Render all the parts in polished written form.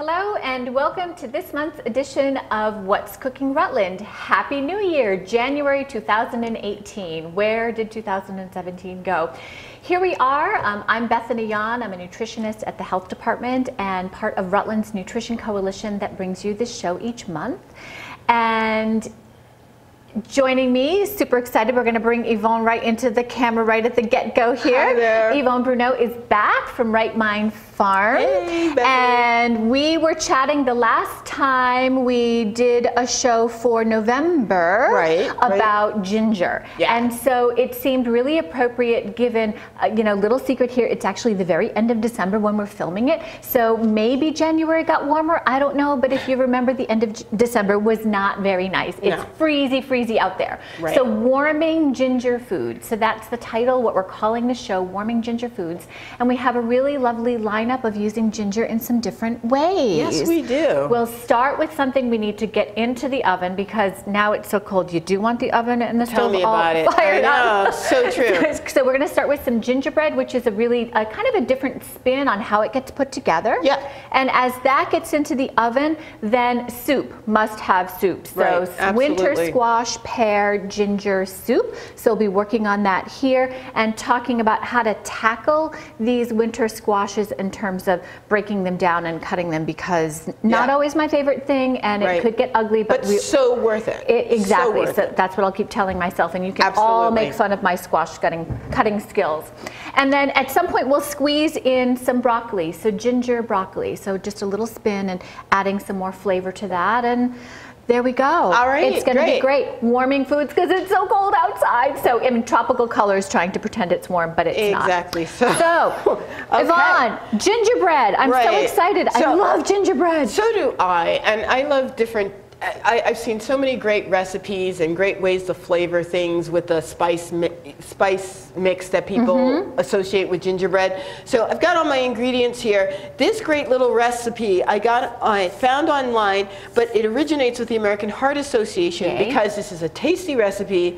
Hello and welcome to this month's edition of What's Cooking Rutland. Happy New Year, January 2018. Where did 2017 go? Here we are. I'm Bethany Yon. I'm a nutritionist at the health department and part of Rutland's Nutrition Coalition that brings you this show each month. And joining me, super excited, we're going to bring Yvonne right into the camera right at the get-go here. Hi there. Yvonne Brunot is back from Right Mind Farm. Hey, Bethany. And we were chatting the last time we did a show for November about ginger. Yeah. And so it seemed really appropriate given, little secret here, it's actually the very end of December when we're filming it. So maybe January got warmer, I don't know, but if you remember, the end of December was not very nice. It's freezy out there. Right. So warming ginger food. So that's the title, what we're calling the show, Warming Ginger Foods. And we have a really lovely lineup of using ginger in some different ways. Yes, we do. We'll start with something we need to get into the oven because now it's so cold. You do want the oven and the stove all fired up. So true. So we're going to start with some gingerbread, which is a really kind of a different spin on how it gets put together. Yeah. And as that gets into the oven, then soup, must have soup. So winter squash, pear, ginger soup. So we'll be working on that here and talking about how to tackle these winter squashes in terms of breaking them down and cutting them, because not always my favorite thing, and it could get ugly, but so worth it. Exactly. So that's what I'll keep telling myself, and you can all make fun of my squash cutting skills. And then at some point we'll squeeze in some broccoli, so ginger broccoli, so just a little spin and adding some more flavor to that, and there we go. All right, it's going to be great. Warming foods because it's so cold outside. So in tropical colors, trying to pretend it's warm, but it's not. Exactly. So Yvonne, gingerbread. I'm so excited. I love gingerbread. So do I, and I love different. I've seen so many great recipes and great ways to flavor things with the spice mix that people associate with gingerbread. So I've got all my ingredients here. This great little recipe I found online, but it originates with the American Heart Association because this is a tasty recipe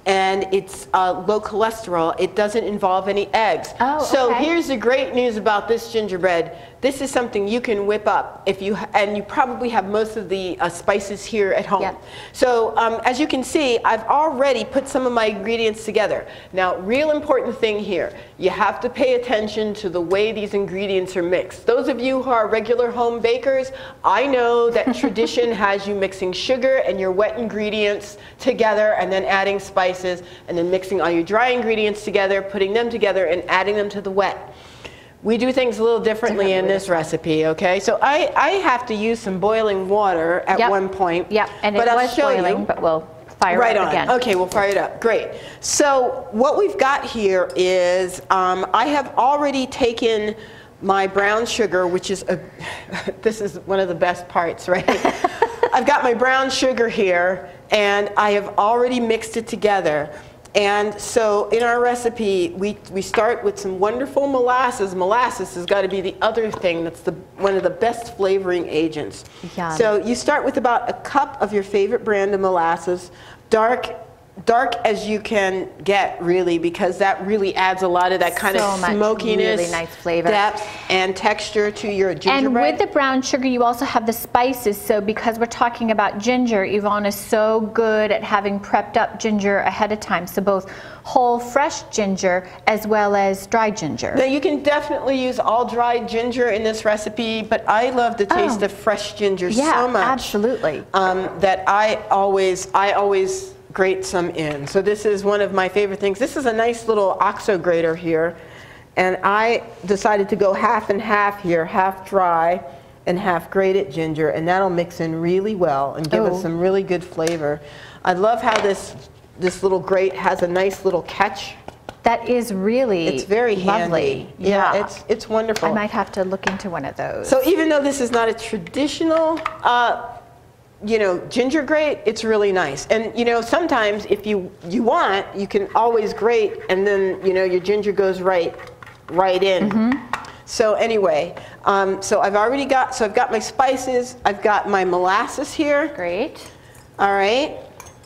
and it's low cholesterol. It doesn't involve any eggs. So here's the great news about this gingerbread. This is something you can whip up and you probably have most of the spices here at home. So as you can see, I've already put some of my ingredients together. Now, real important thing here, you have to pay attention to the way these ingredients are mixed. Those of you who are regular home bakers, I know that tradition has you mixing sugar and your wet ingredients together and then adding spices and then mixing all your dry ingredients together, putting them together and adding them to the wet. We do things a little differently in this recipe, okay? So I have to use some boiling water at one point. And it was boiling, but we'll fire it up again. Okay, we'll fire it up. Great. So what we've got here is I have already taken my brown sugar, which is this is one of the best parts, right? I've got my brown sugar here, and I have already mixed it together. And so in our recipe, we start with some wonderful molasses. Molasses has got to be the other thing that's one of the best flavoring agents. Yum. So you start with about a cup of your favorite brand of molasses, dark as you can get, really, because that really adds a lot of that kind of smokiness, really nice flavor, depth, and texture to your gingerbread. And with the brown sugar, you also have the spices. So because we're talking about ginger, Yvonne is so good at having prepped up ginger ahead of time. So both whole, fresh ginger as well as dry ginger. Now you can definitely use all dried ginger in this recipe, but I love the taste of fresh ginger so much. Absolutely. That I always grate some in. So this is one of my favorite things. This is a nice little OXO grater here, and I decided to go half and half here, half dry and half grated ginger, and that'll mix in really well and give us some really good flavor. I love how this little grate has a nice little catch. That is really it's very lovely. Handy. Yeah, it's wonderful. I might have to look into one of those. So even though this is not a traditional ginger grate, it's really nice. And sometimes if you want, you can always grate, and then your ginger goes right in. So anyway, so I've got my spices, I've got my molasses here. Great. All right,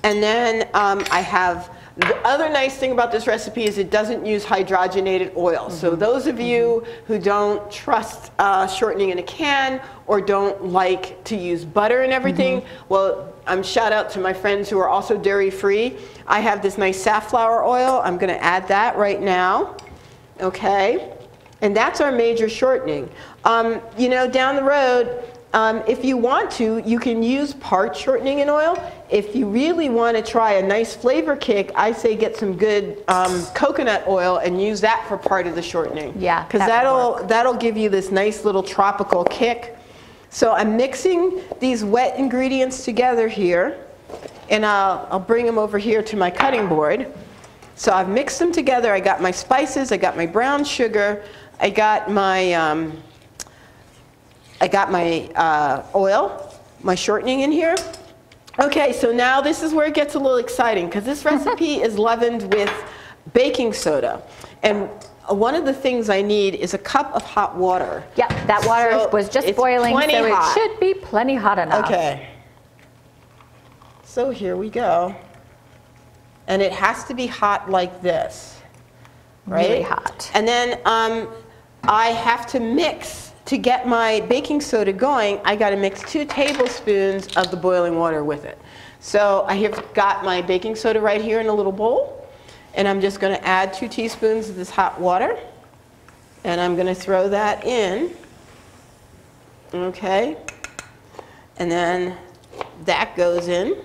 and then I have The other nice thing about this recipe is it doesn't use hydrogenated oil. So those of you who don't trust shortening in a can or don't like to use butter and everything, well, shout out to my friends who are also dairy free. I have this nice safflower oil. I'm going to add that right now. Okay. And that's our major shortening. You know, down the road, if you want to, you can use part shortening in oil. If you really want to try a nice flavor kick, I say get some good coconut oil and use that for part of the shortening. Yeah, because that'll give you this nice little tropical kick. So I'm mixing these wet ingredients together here, and I'll bring them over here to my cutting board. So I've mixed them together. I got my spices, I got my brown sugar, I got my oil, my shortening in here. Okay, so now this is where it gets a little exciting because this recipe is leavened with baking soda. And one of the things I need is a cup of hot water. Yep, that water was just boiling, so hot. It should be plenty hot enough. Okay. So here we go. And it has to be hot like this, right? Really hot. And then I have to mix. To get my baking soda going, I got to mix 2 tablespoons of the boiling water with it. So I have got my baking soda right here in a little bowl, and I'm just going to add 2 teaspoons of this hot water, and I'm going to throw that in. Okay, and then that goes in.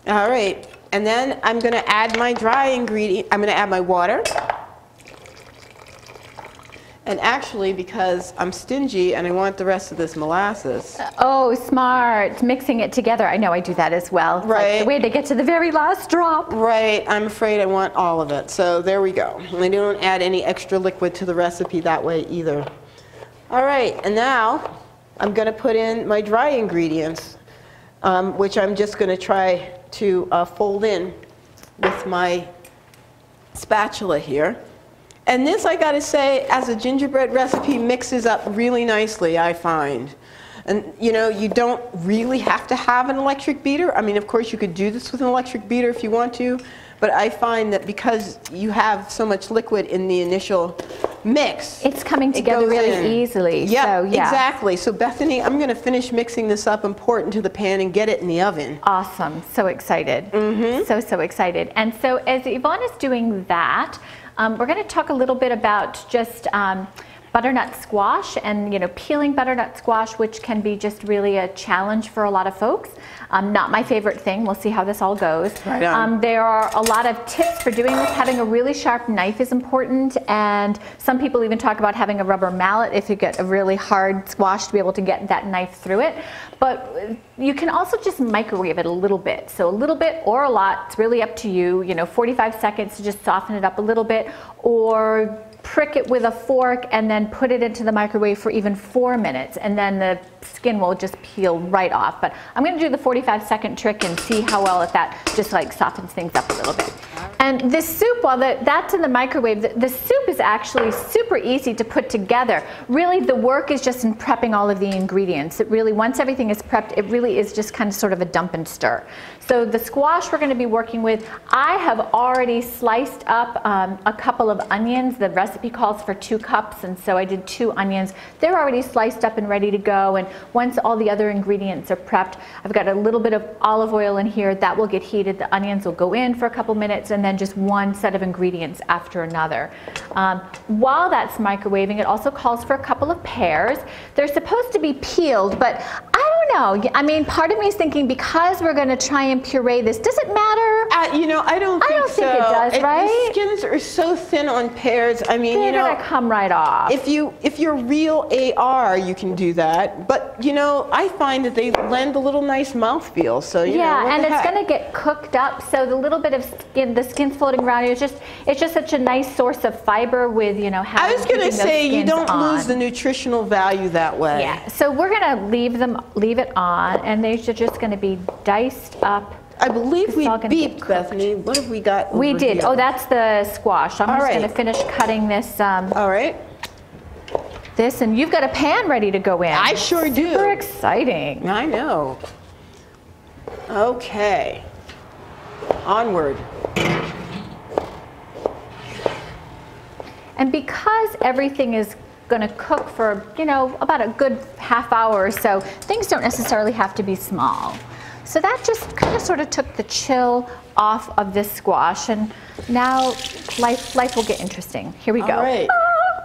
All right, and then I'm going to add my dry ingredient. I'm going to add my water. And actually, because I'm stingy and I want the rest of this molasses. Oh, smart. Mixing it together. I know I do that as well. Right. Like the way to get to the very last drop. Right. I'm afraid I want all of it. So there we go. And I don't add any extra liquid to the recipe that way either. All right. And now I'm going to put in my dry ingredients, which I'm just going to try to fold in with my spatula here. And this, I got to say, as a gingerbread recipe, mixes up really nicely, I find. And you know, you don't really have to have an electric beater. I mean, of course, you could do this with an electric beater if you want to. But I find that because you have so much liquid in the initial mix, it's coming together really easily. Yeah, so, yeah, exactly. So Bethany, I'm going to finish mixing this up and pour it into the pan and get it in the oven. Awesome. So excited. So excited. And so as Yvonne is doing that, we're going to talk a little bit about just butternut squash and, you know, peeling butternut squash, which can be just really a challenge for a lot of folks. Not my favorite thing. We'll see how this all goes. Right on. There are a lot of tips for doing this. Having a really sharp knife is important, and some people even talk about having a rubber mallet if you get a really hard squash to be able to get that knife through it. But you can also just microwave it a little bit. So a little bit or a lot, it's really up to you. You know, 45 seconds to just soften it up a little bit, or prick it with a fork and then put it into the microwave for even 4 minutes, and then the skin will just peel right off. But I'm going to do the 45-second trick and see how well if that just like softens things up a little bit. And this soup, while that's in the microwave, the soup is actually super easy to put together. Really, the work is just in prepping all of the ingredients. It really, once everything is prepped, it really is just kind of sort of a dump and stir. So the squash we're going to be working with, I have already sliced up a couple of onions. The recipe calls for 2 cups, and so I did 2 onions. They're already sliced up and ready to go, and once all the other ingredients are prepped, I've got a little bit of olive oil in here. That will get heated. The onions will go in for a couple minutes, and then just one set of ingredients after another. While that's microwaving, it also calls for a couple of pears. They're supposed to be peeled, but I don't know. I mean, part of me is thinking because we're going to try and puree this, does it matter? You know, I don't think it does, right? The skins are so thin on pears. I mean, they're going to come right off. If you're real AR, you can do that. But you know, I find that they lend a little nice mouthfeel. So you know, and it's going to get cooked up. So the little bit of skin, the skin's floating around. It's just such a nice source of fiber with, you know, I was going to say you don't lose the nutritional value that way. Yeah. So we're going to leave it on, and they're just going to be diced up. I believe we beeped, Bethany. What have we got? We did. Here? Oh, that's the squash. I'm just going to finish cutting this. All right. This, and you've got a pan ready to go in. I sure do. Super exciting. I know. Okay. Onward. And because everything is going to cook for, you know, about a good half hour or so, things don't necessarily have to be small. So that just kind of sort of took the chill off of this squash, and now life will get interesting. Here we go. All right.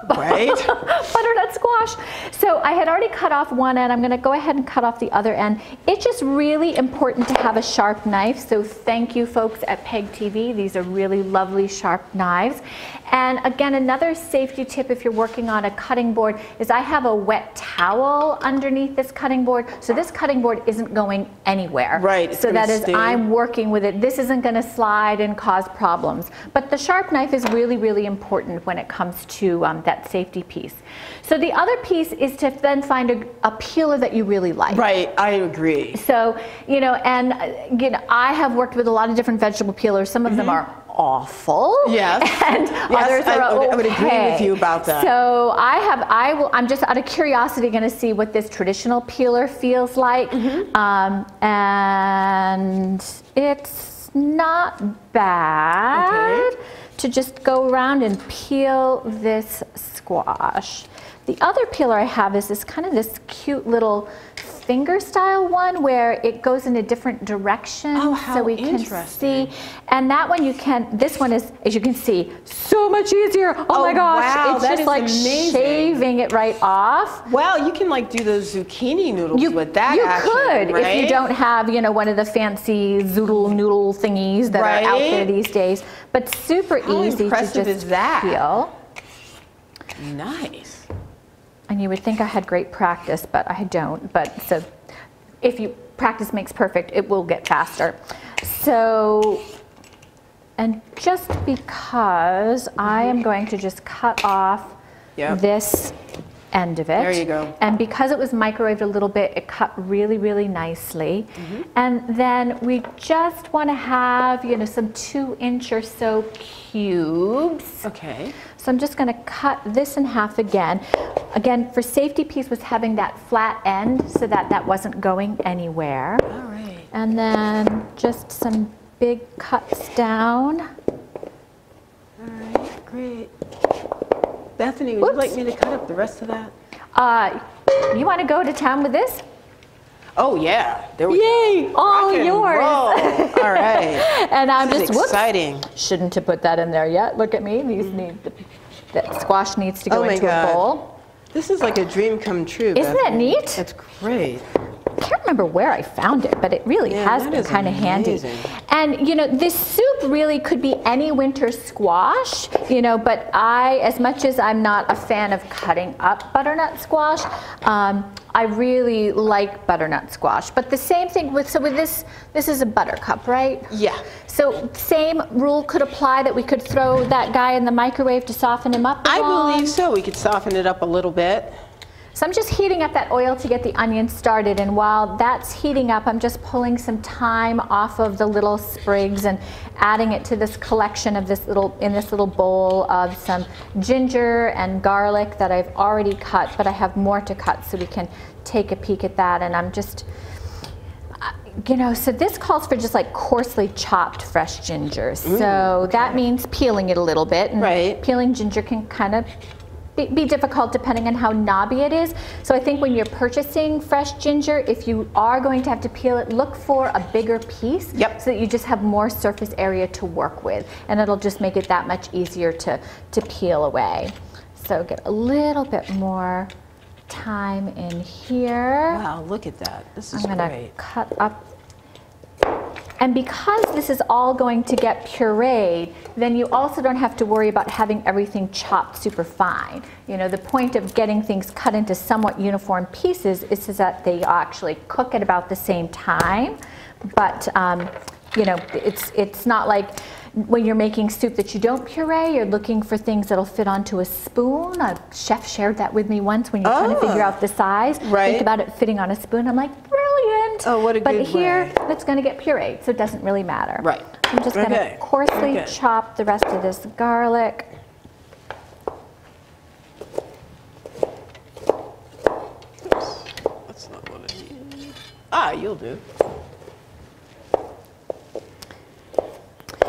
Right. Butternut squash. So I had already cut off one end. I'm going to go ahead and cut off the other end. It's just really important to have a sharp knife. So thank you folks at Peg TV. These are really lovely sharp knives. And again, another safety tip if you're working on a cutting board is I have a wet towel underneath this cutting board. So this cutting board isn't going anywhere. Right. So that is, I'm working with it. This isn't going to slide and cause problems. But the sharp knife is really, really important when it comes to that safety piece. So the other piece is to then find a peeler that you really like. Right, I agree. So, you know, and you know, I have worked with a lot of different vegetable peelers. Some of them are awful. Yes. And others are okay. I would agree with you about that. So I'm just out of curiosity going to see what this traditional peeler feels like. And it's not bad to just go around and peel this squash. The other peeler I have is this cute little finger style one where it goes in a different direction, so we can see. And that one this one is, as you can see, so much easier. Oh my gosh, wow, it's just like amazing. Shaving it right off. Well, you can like do those zucchini noodles with that. You could, if you don't have, you know, one of the fancy zoodle noodle thingies that are out there these days. But super easy to just peel. Nice. And you would think I had great practice, but I don't. But so if you practice makes perfect, it will get faster. So, and just because I am going to just cut off this end of it. There you go. And because it was microwaved a little bit, it cut really, really nicely. And then we just want to have, you know, some 2-inch or so cubes. Okay. So I'm just going to cut this in half again. Again, for safety piece was having that flat end so that that wasn't going anywhere. All right. And then just some big cuts down. All right, great. Bethany, would you like me to cut up the rest of that? You want to go to town with this? Oh yeah, there we Yay! go. All yours. All right. And I'm this is exciting. Shouldn't have put that in there yet. Look at me. These that squash needs to go into a bowl. This is like a dream come true. Isn't that neat? That's great. I can't remember where I found it, but it really has been kind of handy. And you know, this soup really could be any winter squash, you know, but as much as I'm not a fan of cutting up butternut squash, I really like butternut squash. But the same thing with this is a buttercup, right? Yeah. So same rule could apply, that we could throw that guy in the microwave to soften him up. I believe so. We could soften it up a little bit. So I'm just heating up that oil to get the onion started, and while that's heating up, I'm just pulling some thyme off of the little sprigs and adding it to this collection of this little bowl of some ginger and garlic that I've already cut, but I have more to cut, so we can take a peek at that. And I'm just, you know, so this calls for just like coarsely chopped fresh ginger. So that means peeling it a little bit, and peeling ginger can kind of be difficult depending on how knobby it is. So I think when you're purchasing fresh ginger, if you are going to have to peel it, look for a bigger piece so that you just have more surface area to work with, and it'll just make it that much easier to peel away. So get a little bit more thyme in here. Wow, look at that. This is great. I'm going to cut up. And because this is all going to get pureed, then you also don't have to worry about having everything chopped super fine. You know, the point of getting things cut into somewhat uniform pieces is that they actually cook at about the same time. But, you know, it's not like when you're making soup that you don't puree. You're looking for things that'll fit onto a spoon. A chef shared that with me once when you're trying to figure out the size. Think about it fitting on a spoon. I'm like, brilliant. Oh, what a good way. But here, it's going to get pureed, so it doesn't really matter. Right. I'm just going to coarsely chop the rest of this garlic. Oops. That's not what I need. Ah, you'll do.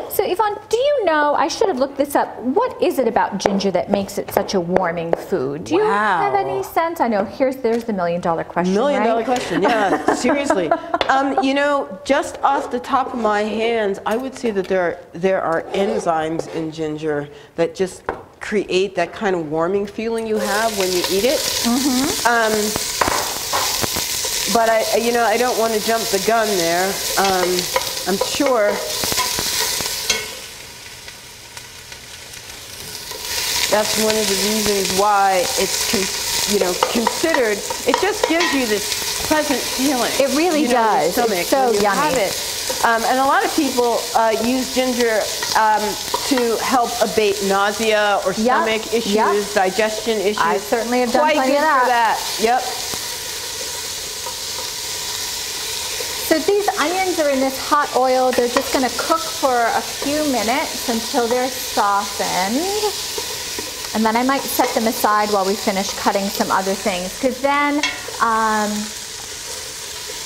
So Yvonne, do you know, I should have looked this up, what is it about ginger that makes it such a warming food? Do you have any sense? I know, there's the million-dollar question, Million-dollar question, yeah, seriously. You know, just off the top of my hands, I would say that there are enzymes in ginger that just create that kind of warming feeling you have when you eat it. But I don't want to jump the gun there. I'm sure that's one of the reasons why it's considered. It just gives you this pleasant feeling. It really does. In your stomach it's so when you yummy. have it. And a lot of people use ginger to help abate nausea or stomach issues, digestion issues. I certainly have done Quite plenty good of that. for that. Yep. So these onions are in this hot oil. They're just going to cook for a few minutes until they're softened. And then I might set them aside while we finish cutting some other things. Because then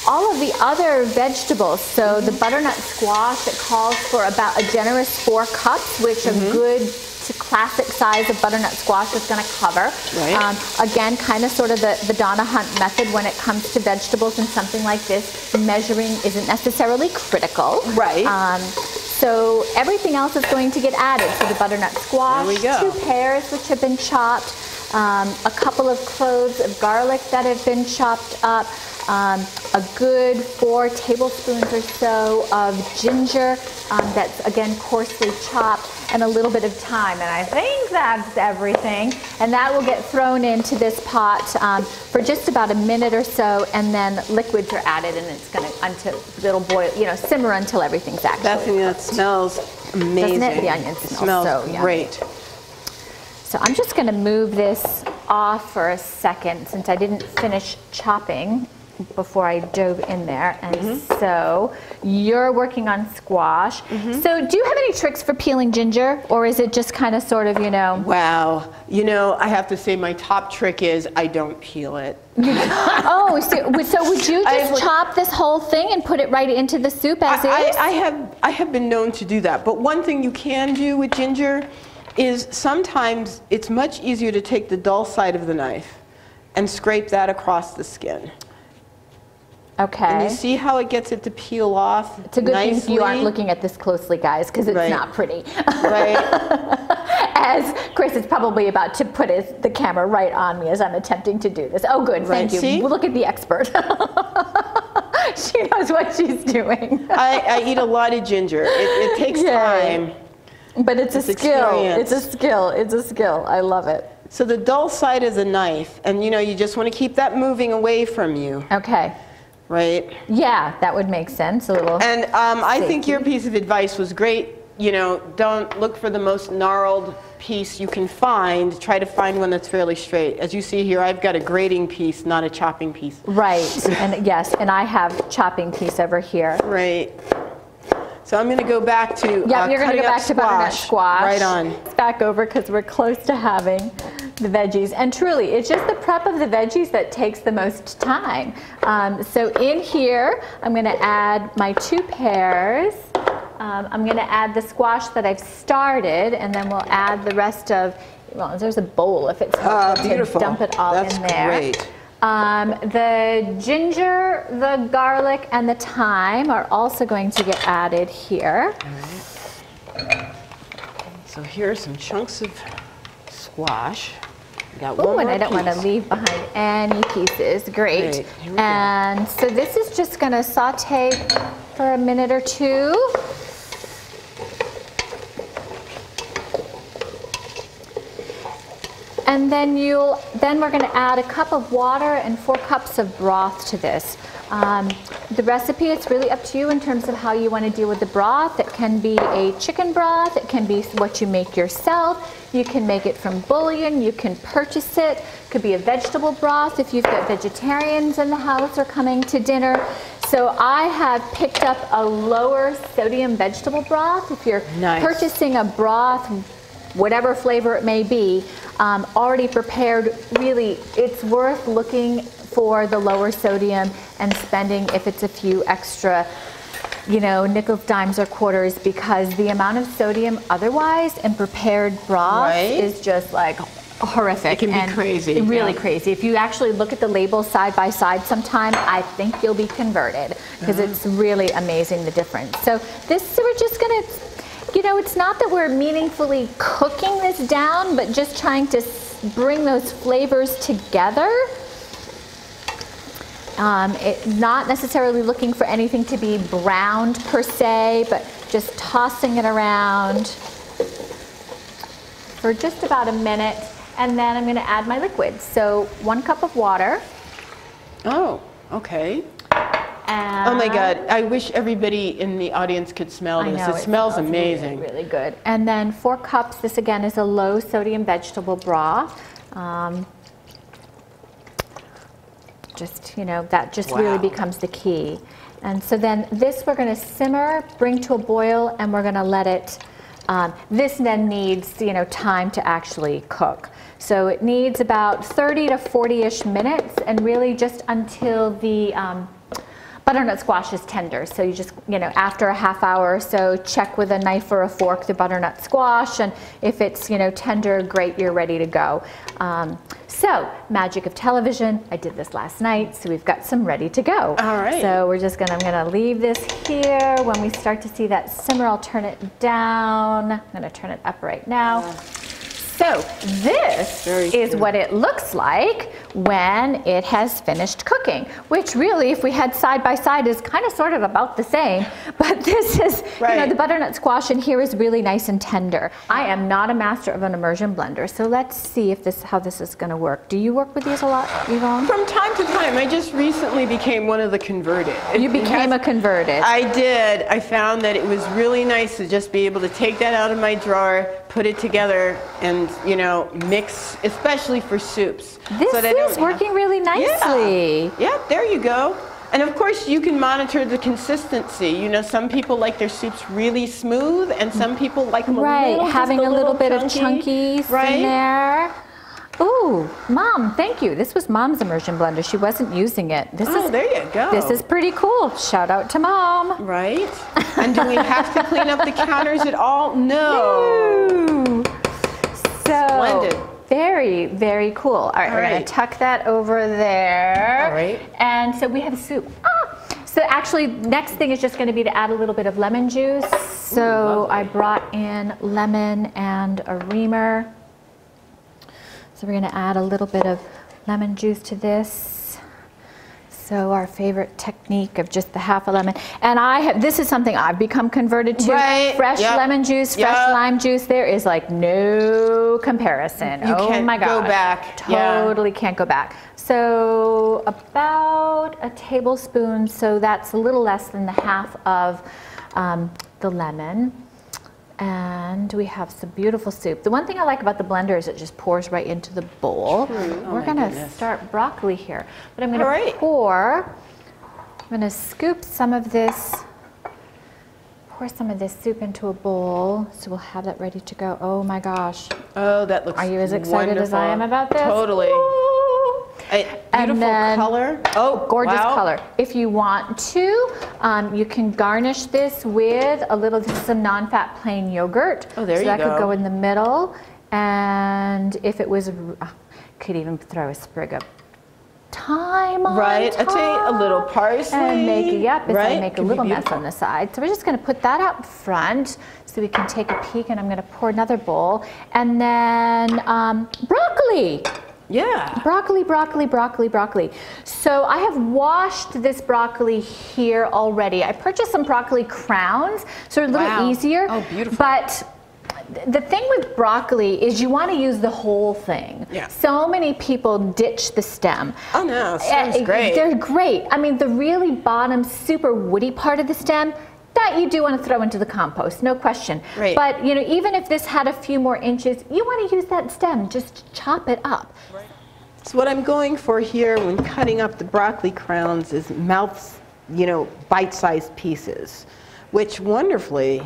all of the other vegetables, so the butternut squash, it calls for about a generous 4 cups, which a good to classic size of butternut squash is going to cover. Right. Again, kind of sort of the Donna Hunt method when it comes to vegetables and something like this. Measuring isn't necessarily critical. Right. So everything else is going to get added. So the butternut squash, there we go. 2 pears which have been chopped, a couple of cloves of garlic that have been chopped up, a good 4 tablespoons or so of ginger that's again coarsely chopped, and a little bit of thyme, and I think that's everything. And that will get thrown into this pot for just about a minute or so, and then liquids are added, and it's going to it'll boil, simmer until everything's actually. Bethany, that smells amazing. Doesn't it? The onions smells so yummy. great. So I'm just going to move this off for a second since I didn't finish chopping before I dove in there. And so you're working on squash. So do you have any tricks for peeling ginger, or is it just kind of sort of, Wow. I have to say my top trick is I don't peel it. Oh, so would you just chop this whole thing and put it right into the soup as is? I have been known to do that. But one thing you can do with ginger is sometimes it's much easier to take the dull side of the knife and scrape that across the skin. Okay. And you see how it gets it to peel off nicely? It's a good thing you aren't looking at this closely, guys, because it's not pretty. Right. As Chris is probably about to put the camera right on me as I'm attempting to do this. Oh, good. Thank you. See? Look at the expert. She knows what she's doing. I eat a lot of ginger. It takes time. But it's a skill. Experience. It's a skill. It's a skill. I love it. So the dull side of the knife, and you just want to keep that moving away from you. Okay. Right? Yeah, that would make sense. A little. And I think your piece of advice was great. Don't look for the most gnarled piece you can find. Try to find one that's fairly straight. As you see here, I've got a grating piece, not a chopping piece. Right. And yes, and I have chopping piece over here. Right. So I'm going to go back to you're going to go back to butternut squash. Right on. Back over because we're close to having the veggies. And truly, it's just the prep of the veggies that takes the most time. So in here, I'm going to add my 2 pears. I'm going to add the squash that I've started, and then we'll add the rest of, well, there's a bowl if it's helpful to dump it all in there. That's great. The ginger, the garlic, and the thyme are also going to get added here. All right. So here are some chunks of squash. Oh, and I don't want to leave behind any pieces. Great. And so this is just going to saute for a minute or 2. And then we're going to add a cup of water and 4 cups of broth to this. The recipe, it's really up to you in terms of how you want to deal with the broth. It can be a chicken broth. It can be what you make yourself. You can make it from bouillon. You can purchase it. It could be a vegetable broth if you've got vegetarians in the house or coming to dinner. So I have picked up a lower sodium vegetable broth. If you're purchasing a broth, whatever flavor it may be, already prepared, really, it's worth looking for the lower sodium and spending, if it's a few extra you know, nickels, dimes, or quarters, because the amount of sodium otherwise in prepared broth is just like horrific. It can be crazy. Really crazy. If you actually look at the labels side by side sometime, I think you'll be converted, because it's really amazing the difference. So this, we're just gonna, you know, it's not that we're meaningfully cooking this down, but just trying to bring those flavors together. Not necessarily looking for anything to be browned per se, but just tossing it around for just about a minute. And then I'm going to add my liquids. So 1 cup of water. Oh, okay. And oh my God, I wish everybody in the audience could smell this. It smells amazing. Really, really good. And then 4 cups, this again is a low sodium vegetable broth. Just, you know, that just really becomes the key. And so then this we're going to simmer, bring to a boil, and we're going to let it, this then needs, you know, time to actually cook. So it needs about 30 to 40-ish minutes, and really just until the butternut squash is tender. So you just, you know, after a half hour or so, check with a knife or a fork the butternut squash, and if it's, you know, tender, great, you're ready to go. So, magic of television, I did this last night, so we've got some ready to go. All right. So we're just gonna, I'm gonna leave this here. When we start to see that simmer, I'll turn it down. I'm gonna turn it up right now. So this is what it looks like when it has finished cooking, which really, if we had side by side, is kind of sort of about the same. But this is, you know, the butternut squash in here is really nice and tender. I am not a master of an immersion blender, so let's see if this, how this is going to work. Do you work with these a lot, Yvonne? From time to time. I just recently became one of the converted. You became a converted. I did. I found that it was really nice to just be able to take that out of my drawer, put it together, and, you know, mix, especially for soups. This is working really nicely. Yeah, there you go. And of course, you can monitor the consistency. You know, some people like their soups really smooth, and some people like them a little, having a little bit of chunkies in there. Ooh, Mom, thank you. This was Mom's immersion blender. She wasn't using it. This is, there you go. This is pretty cool. Shout out to Mom. Right. And do we have to clean up the counters at all? No. So, splendid. Very, very cool. All right, we're going to tuck that over there. All right. And so we have soup. So actually, next thing is just going to be to add a little bit of lemon juice. So I brought in lemon and a reamer. So we're going to add a little bit of lemon juice to this. So our favorite technique of just the half a lemon. And I have, this is something I've become converted to. Fresh lemon juice, fresh lime juice. There is like no comparison. You can't go back. Totally can't go back. So about a tablespoon, so that's a little less than the half of the lemon. And we have some beautiful soup. The one thing I like about the blender is it just pours right into the bowl. We're gonna start broccoli here. But I'm gonna I'm gonna scoop some of this, pour some of this soup into a bowl. So we'll have that ready to go. Oh my gosh. Oh, that looks wonderful. Are you as excited as I am about this? Totally. Beautiful color. Oh, gorgeous color. If you want to, you can garnish this with a little, some non-fat plain yogurt. Oh, there you go. So that could go in the middle. And if it was, could even throw a sprig of thyme on top. I'd say a little parsley. And make make a little mess on the side. So we're just going to put that up front so we can take a peek. And I'm going to pour another bowl. And then broccoli. Yeah. Broccoli, broccoli, broccoli, broccoli. So I have washed this broccoli here already. I purchased some broccoli crowns, so they're a little easier. Oh, beautiful. But the thing with broccoli is you want to use the whole thing. Yeah. So many people ditch the stem. Oh no, stem's great. They're great. I mean, the really bottom, super woody part of the stem, that you do want to throw into the compost, no question. Right. But you know, even if this had a few more inches, you want to use that stem, just chop it up. Right. So what I'm going for here when cutting up the broccoli crowns is bite-sized pieces, which wonderfully,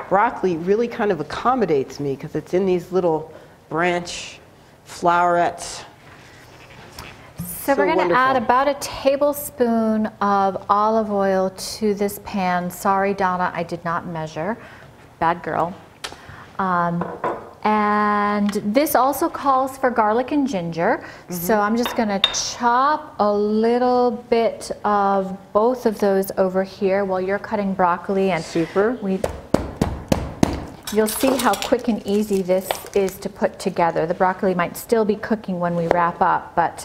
broccoli really kind of accommodates me because it's in these little branch flowerets. So we're going to wonderful. add about a tablespoon of olive oil to this pan. Sorry, Donna, I did not measure. Bad girl. And this also calls for garlic and ginger. So I'm just going to chop a little bit of both of those over here while you're cutting broccoli. And Super. You'll see how quick and easy this is to put together. The broccoli might still be cooking when we wrap up, but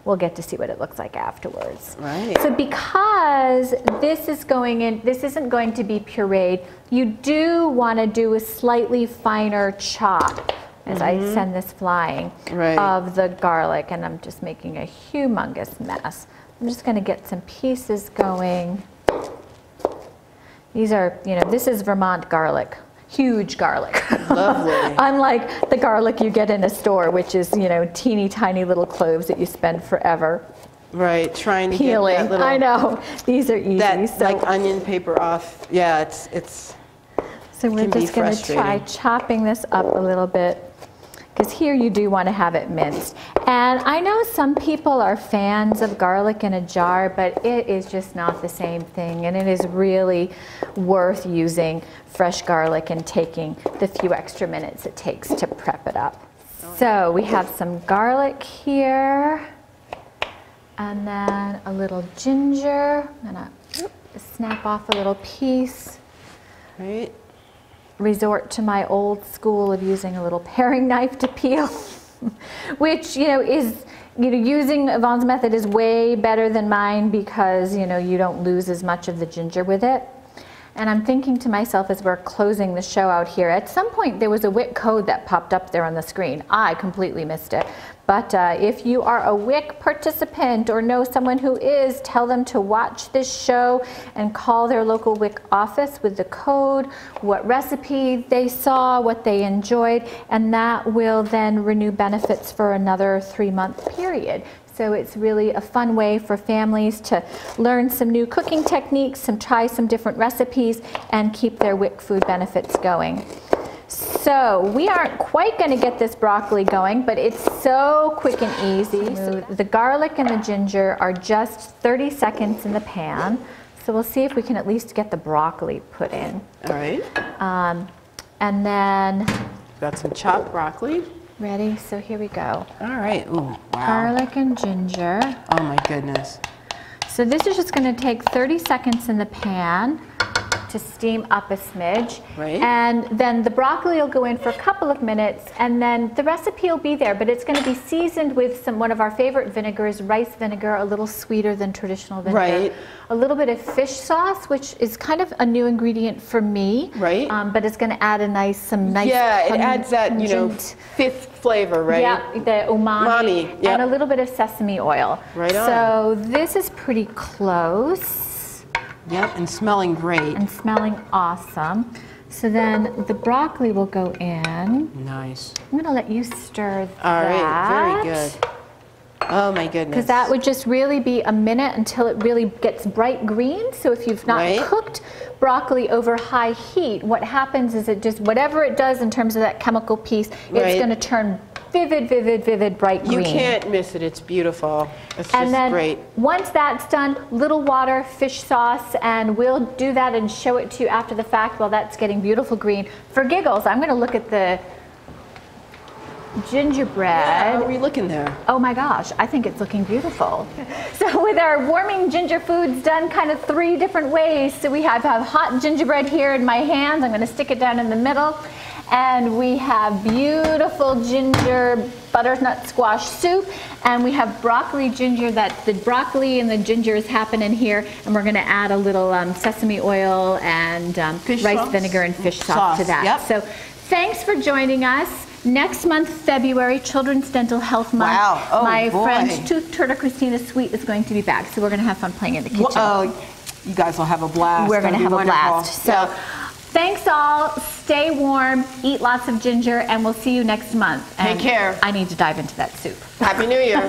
we'll get to see what it looks like afterwards. Right. So because this is going in, this isn't going to be pureed, you do want to do a slightly finer chop as I send this flying of the garlic, and I'm just making a humongous mess. I'm just going to get some pieces going. These are, you know, this is Vermont garlic. Huge garlic. Lovely. Unlike the garlic you get in a store, which is, you know, teeny tiny little cloves that you spend forever Right, trying to peeling. get that little, I know. These are easy. that So, like onion paper off. Yeah, it's so we're can be just going to try frustrating. chopping this up a little bit, because here you do want to have it minced. And I know some people are fans of garlic in a jar, but it is just not the same thing, and it is really worth using fresh garlic and taking the few extra minutes it takes to prep it up. So we have some garlic here, and then a little ginger. I'm gonna snap off a little piece. right. Resort to my old school of using a little paring knife to peel, which, you know, is, you know, using Yvonne's method is way better than mine because, you know, you don't lose as much of the ginger with it. And I'm thinking to myself as we're closing the show out here, at some point there was a WIC code that popped up there on the screen. I completely missed it. But if you are a WIC participant or know someone who is, tell them to watch this show and call their local WIC office with the code, what recipe they saw, what they enjoyed, and that will then renew benefits for another 3-month period. So it's really a fun way for families to learn some new cooking techniques, try some different recipes, and keep their WIC food benefits going. So we aren't quite going to get this broccoli going, but it's so quick and easy. So the garlic and the ginger are just 30 seconds in the pan. So we'll see if we can at least get the broccoli put in. All right. And then, Got some chopped broccoli. ready? So here we go. All right. Ooh, wow. Garlic and ginger. Oh my goodness. So this is just going to take 30 seconds in the pan to steam up a smidge. Right. And then the broccoli will go in for a couple of minutes, and then the recipe will be there, but it's going to be seasoned with one of our favorite vinegars, rice vinegar, a little sweeter than traditional vinegar. Right. A little bit of fish sauce, which is kind of a new ingredient for me. Right. But it's going to add some nice Yeah, it adds that, you know, pungent- fifth flavor, right? Yeah, the umami, Umami, yep. and a little bit of sesame oil. Right on. So this is pretty close. Yep, and smelling great. And smelling awesome. So then the broccoli will go in. Nice. I'm going to let you stir that. All right, very good. Oh my goodness. Because that would just really be a minute until it really gets bright green. So if you've not Right. cooked broccoli over high heat, what happens is it just, whatever it does in terms of that chemical piece, Right. it's going to turn vivid, bright green. You can't miss it. It's beautiful. It's just And then great. once that's done, little water, fish sauce, and we'll do that and show it to you after the fact while that's getting beautiful green. For giggles, I'm going to look at the gingerbread. How are we looking there? Oh my gosh, I think it's looking beautiful. So with our warming ginger foods done kind of 3 different ways. So we have hot gingerbread here in my hands. I'm going to stick it down in the middle. And we have beautiful ginger butternut squash soup, and we have broccoli ginger. That the broccoli and the ginger is happening here, and we're going to add a little sesame oil and Fish rice sauce? vinegar and fish sauce to that. Yep. So thanks for joining us. Next month, February, Children's Dental Health Month. Wow. Oh, my boy. friend Tooth Turtle Christina Sweet is going to be back, so we're going to have fun playing in the kitchen. Oh, you guys will have a blast. We're going to That'll have be a wonderful. blast. So thanks all. Stay warm, eat lots of ginger, and we'll see you next month. Take care. I need to dive into that soup. Happy New Year.